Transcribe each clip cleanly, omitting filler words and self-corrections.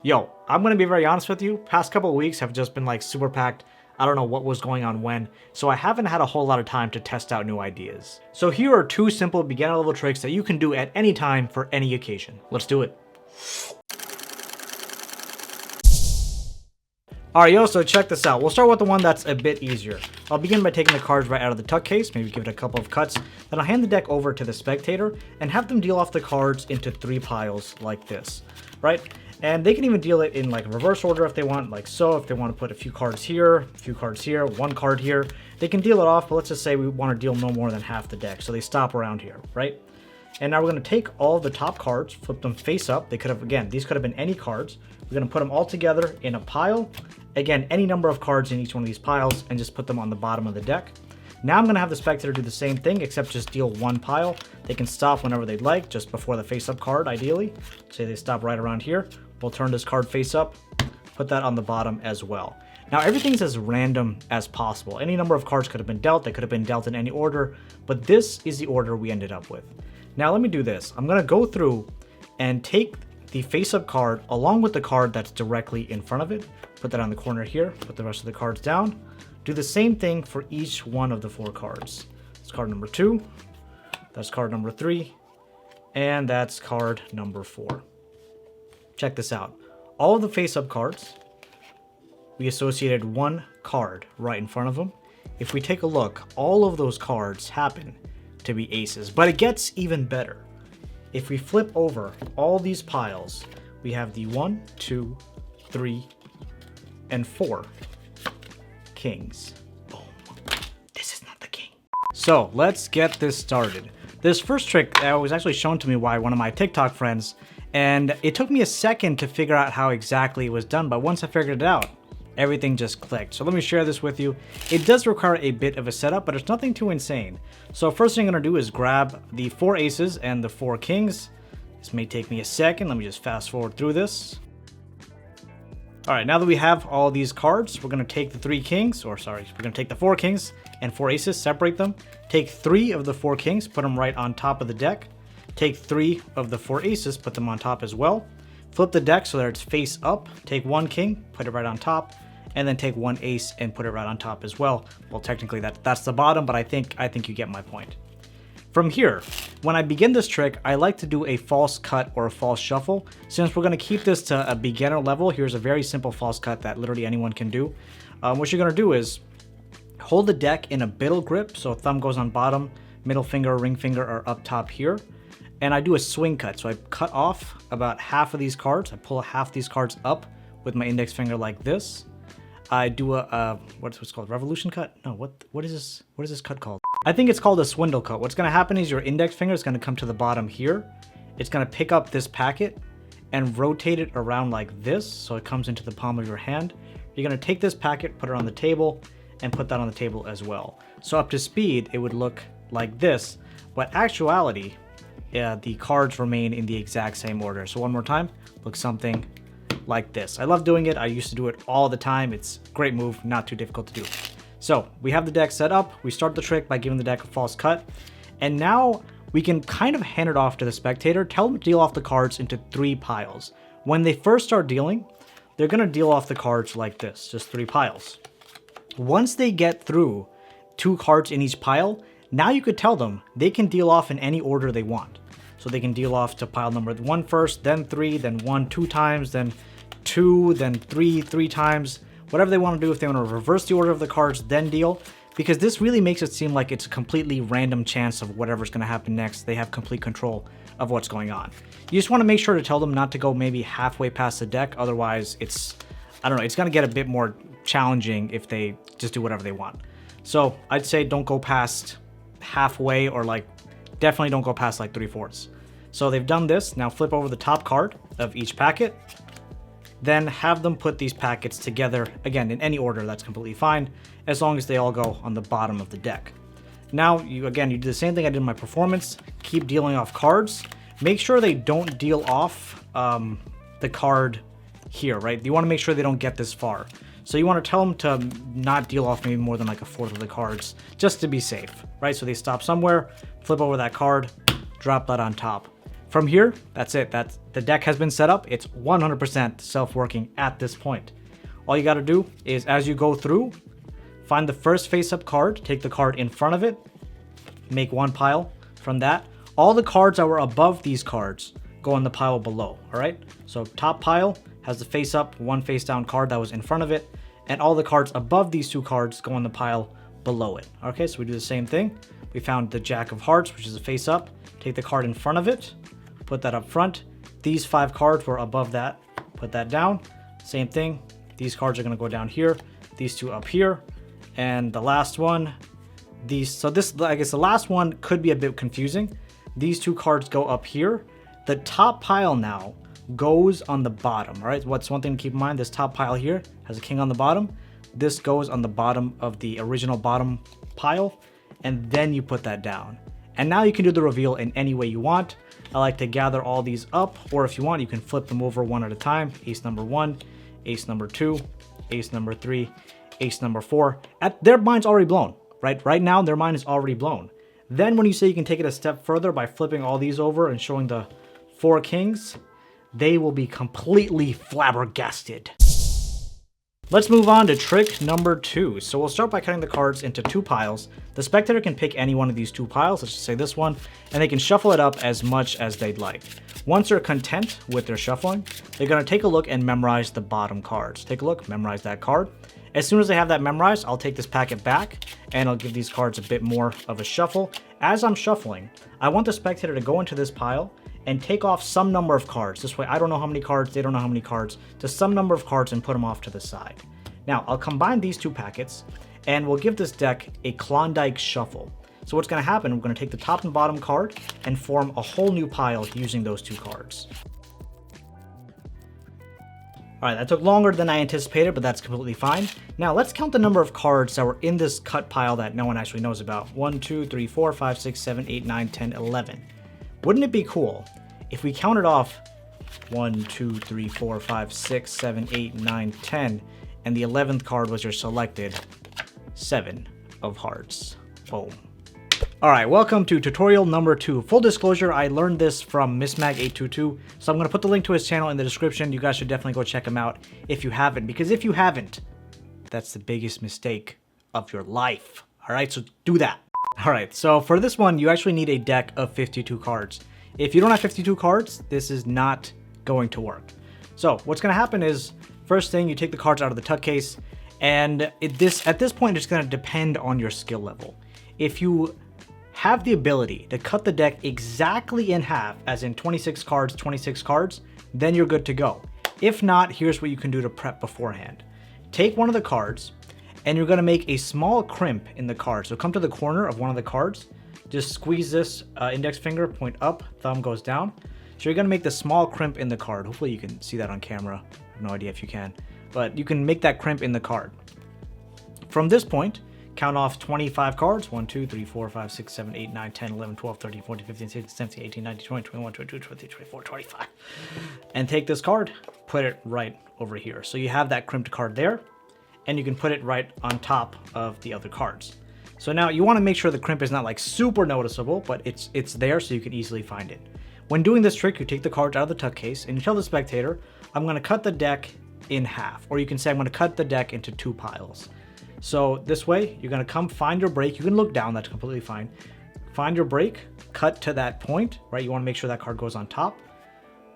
Yo, I'm gonna be very honest with you. Past couple of weeks have just been like super packed. I don't know what was going on when, so I haven't had a whole lot of time to test out new ideas. So here are two simple beginner level tricks that you can do at any time for any occasion. Let's do it. Alright, yo, so check this out. We'll start with the one that's a bit easier. I'll begin by taking the cards right out of the tuck case, maybe give it a couple of cuts. Then I'll hand the deck over to the spectator and have them deal off the cards into 3 piles like this, right? And they can even deal it in like reverse order if they want, like so. If they want to put a few cards here, 1 card here, they can deal it off, but let's just say we want to deal no more than half the deck, so they stop around here, right? And now we're going to take all the top cards, flip them face up. They could have, again, these could have been any cards. We're going to put them all together in a pile. Again, any number of cards in each one of these piles, and just put them on the bottom of the deck. Now I'm going to have the spectator do the same thing, except just deal 1 pile. They can stop whenever they'd like, just before the face-up card, ideally. Say they stop right around here. We'll turn this card face up, put that on the bottom as well. Now everything's as random as possible. Any number of cards could have been dealt. They could have been dealt in any order, but this is the order we ended up with. Now let me do this. I'm going to go through and take the face-up card along with the card that's directly in front of it. Put that on the corner here. Put the rest of the cards down. Do the same thing for each one of the 4 cards. That's card number 2. That's card number 3. And that's card number 4. Check this out. All of the face-up cards, we associated 1 card right in front of them. If we take a look, all of those cards happen to be aces, but it gets even better. If we flip over all these piles, we have the 1, 2, 3, and 4 kings. Boom. This is not the king. So let's get this started. This first trick was actually shown to me by one of my TikTok friends, and it took me a second to figure out how exactly it was done, but once I figured it out, everything just clicked. So let me share this with you. It does require a bit of a setup, but it's nothing too insane. So first thing I'm gonna do is grab the 4 aces and the 4 kings. This may take me a second. Let me just fast forward through this. All right, now that we have all these cards, we're gonna take the 3 kings, or sorry, we're gonna take the 4 kings and 4 aces, separate them. Take 3 of the 4 kings, put them right on top of the deck. Take 3 of the 4 aces, put them on top as well. Flip the deck so that it's face up. Take 1 king, put it right on top, and then take 1 ace and put it right on top as well. Well, technically that's the bottom, but I think you get my point. From here, when I begin this trick, I like to do a false cut or a false shuffle. Since we're going to keep this to a beginner level, here's a very simple false cut that literally anyone can do. What you're going to do is hold the deck in a biddle grip, so thumb goes on bottom, middle finger, ring finger are up top here. And I do a swing cut, so I cut off about half of these cards. I pull half these cards up with my index finger like this. I do a what's called revolution cut? No, what is this cut called? I think it's called a swindle cut. What's gonna happen is your index finger is gonna come to the bottom here. It's gonna pick up this packet and rotate it around like this, so it comes into the palm of your hand. You're gonna take this packet, put it on the table, and put that on the table as well. So up to speed, it would look like this, but actuality, the cards remain in the exact same order. So one more time, looks something like this. I love doing it. I used to do it all the time. It's a great move, not too difficult to do. So we have the deck set up. We start the trick by giving the deck a false cut. And now we can kind of hand it off to the spectator, tell them to deal off the cards into 3 piles. When they first start dealing, they're gonna deal off the cards like this, just 3 piles. Once they get through 2 cards in each pile, now you could tell them they can deal off in any order they want. So they can deal off to pile number 1 first, then 3, then 1 2 times, then 2, then 3 3 times. Whatever they want to do. If they want to reverse the order of the cards, then deal. Because this really makes it seem like it's a completely random chance of whatever's going to happen next. They have complete control of what's going on. You just want to make sure to tell them not to go maybe halfway past the deck. Otherwise, it's going to get a bit more challenging if they just do whatever they want. So I'd say don't go past halfway, or like definitely don't go past like 3/4. So they've done this. Now flip over the top card of each packet. Then have them put these packets together, again, in any order. That's completely fine, as long as they all go on the bottom of the deck. Now, you do the same thing I did in my performance. Keep dealing off cards. Make sure they don't deal off the card here, right? You want to make sure they don't get this far. So you want to tell them to not deal off maybe more than like 1/4 of the cards, just to be safe, right? So they stop somewhere, flip over that card, drop that on top. From here, that's it. The deck has been set up. It's 100% self-working at this point. All you got to do is, as you go through, find the first face-up card, take the card in front of it, make one pile from that. All the cards that were above these cards go in the pile below, all right? So top pile has the face-up, one face-down card that was in front of it, and all the cards above these two cards go in the pile below it. Okay, so we do the same thing. We found the Jack of Hearts, which is a face-up. Take the card in front of it, put that up front. These 5 cards were above that, put that down. Same thing. These cards are going to go down here, these 2 up here, and the last one, so this, I guess the last one could be a bit confusing. These 2 cards go up here. The top pile now goes on the bottom, all right? What's one thing to keep in mind, this top pile here has a king on the bottom. This goes on the bottom of the original bottom pile, and then you put that down. And now you can do the reveal in any way you want. I like to gather all these up, or if you want, you can flip them over one at a time. Ace number 1, ace number 2, ace number 3, ace number 4. Their mind's already blown, right? Right now, their mind is already blown. Then when you say you can take it a step further by flipping all these over and showing the 4 kings, they will be completely flabbergasted. Let's move on to trick number 2. So we'll start by cutting the cards into 2 piles. The spectator can pick any one of these 2 piles, let's just say this one, and they can shuffle it up as much as they'd like. Once they're content with their shuffling, they're going to take a look and memorize the bottom cards. Take a look, memorize that card. As soon as they have that memorized, I'll take this packet back and I'll give these cards a bit more of a shuffle. As I'm shuffling, I want the spectator to go into this pile and take off some number of cards. This way, I don't know how many cards, they don't know how many cards, just some number of cards and put them off to the side. Now, I'll combine these 2 packets and we'll give this deck a Klondike shuffle. So what's going to happen, we're going to take the top and bottom card and form a whole new pile using those 2 cards. All right, that took longer than I anticipated, but that's completely fine. Now let's count the number of cards that were in this cut pile that no one actually knows about. 1, 2, 3, 4, 5, 6, 7, 8, 9, 10, 11. Wouldn't it be cool if we counted off 1, 2, 3, 4, 5, 6, 7, 8, 9, 10, and the 11th card was your selected 7 of hearts. Boom. All right, welcome to tutorial number 2. Full disclosure, I learned this from MissMag822, so I'm going to put the link to his channel in the description. You guys should definitely go check him out if you haven't, because if you haven't, that's the biggest mistake of your life. All right, so do that. All right, so for this one, you actually need a deck of 52 cards. If you don't have 52 cards, this is not going to work. So what's going to happen is, first thing, you take the cards out of the tuck case, and at this point, it's going to depend on your skill level. If you have the ability to cut the deck exactly in half, as in 26 cards, then you're good to go. If not, here's what you can do to prep beforehand. Take one of the cards, and you're going to make a small crimp in the card. So come to the corner of one of the cards, just squeeze this index finger, point up, thumb goes down. So you're going to make the small crimp in the card. Hopefully you can see that on camera. I have no idea if you can, but you can make that crimp in the card. From this point, count off 25 cards. 1, 2, 3, 4, 5, 6, 7, 8, 9, 10, 11, 12, 13, 14, 15, 16, 17, 18, 19, 20, 21, 22, 23, 24, 25. And take this card, put it right over here. So you have that crimped card there, and you can put it right on top of the other cards. So now you want to make sure the crimp is not like super noticeable, but it's there so you can easily find it. When doing this trick, you take the cards out of the tuck case and you tell the spectator, I'm going to cut the deck in half. Or you can say, I'm going to cut the deck into 2 piles. So this way, you're going to come find your break. You can look down, that's completely fine. Find your break, cut to that point, right? You want to make sure that card goes on top.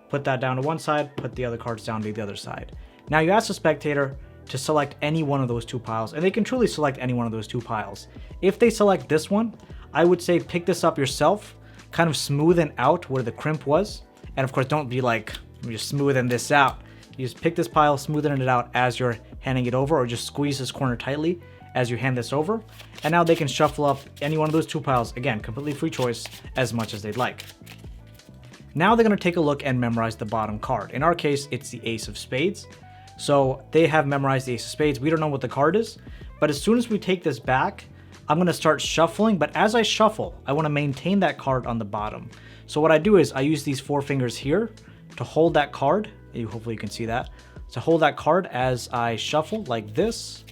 Put that down to one side, put the other cards down to the other side. Now you ask the spectator to select any one of those 2 piles, and they can truly select any one of those 2 piles. If they select this one, I would say pick this up yourself, kind of smoothen out where the crimp was. And of course, don't be like, you're smoothing this out. You just pick this pile, smoothing it out as you're handing it over, or just squeeze this corner tightly as you hand this over. And now they can shuffle up any one of those 2 piles, again, completely free choice, as much as they'd like. Now they're going to take a look and memorize the bottom card. In our case, it's the Ace of Spades. So they have memorized the Ace of Spades. We don't know what the card is, but as soon as we take this back, I'm going to start shuffling. But as I shuffle, I want to maintain that card on the bottom. So what I do is I use these 4 fingers here to hold that card. Hopefully you can see that. So hold that card as I shuffle like this.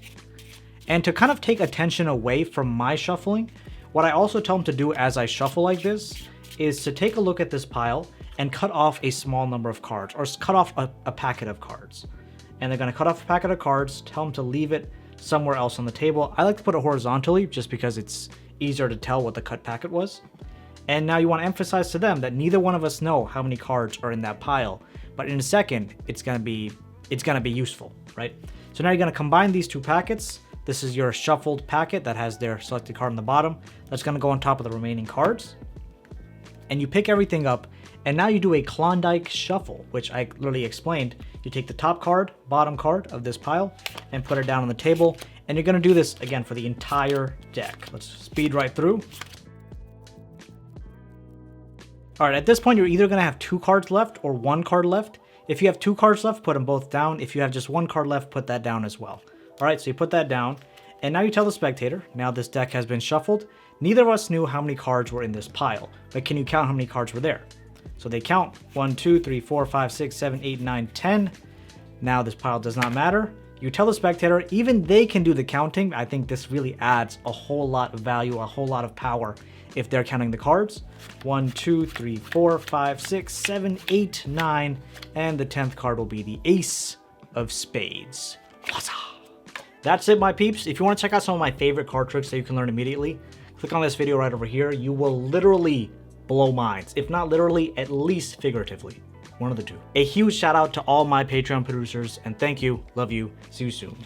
And to kind of take attention away from my shuffling, what I also tell them to do as I shuffle like this is to take a look at this pile and cut off a small number of cards, or cut off a packet of cards. And they're going to cut off a packet of cards, tell them to leave it somewhere else on the table. I like to put it horizontally just because it's easier to tell what the cut packet was. And now you want to emphasize to them that neither one of us know how many cards are in that pile, but in a second, it's gonna be useful, right? So now you're gonna combine these two packets. This is your shuffled packet that has their selected card on the bottom. That's gonna go on top of the remaining cards. And you pick everything up, and now you do a Klondike shuffle, which I literally explained. You take the top card, bottom card of this pile, and put it down on the table. And you're gonna do this again for the entire deck. Let's speed right through. All right, at this point, you're either gonna have 2 cards left or 1 card left. If you have 2 cards left, put them both down. If you have just 1 card left, put that down as well. All right, so you put that down, and now you tell the spectator, now this deck has been shuffled. Neither of us knew how many cards were in this pile, but can you count how many cards were there? So they count 1, 2, 3, 4, 5, 6, 7, 8, 9, 10. Now this pile does not matter. You tell the spectator, even they can do the counting. I think this really adds a whole lot of value, a whole lot of power if they're counting the cards. 1, 2, 3, 4, 5, 6, 7, 8, 9, and the 10th card will be the Ace of Spades. That's it, my peeps. If you want to check out some of my favorite card tricks that you can learn immediately, click on this video right over here. You will literally blow minds. If not literally, at least figuratively. One of the two. A huge shout out to all my Patreon producers, and thank you. Love you. See you soon.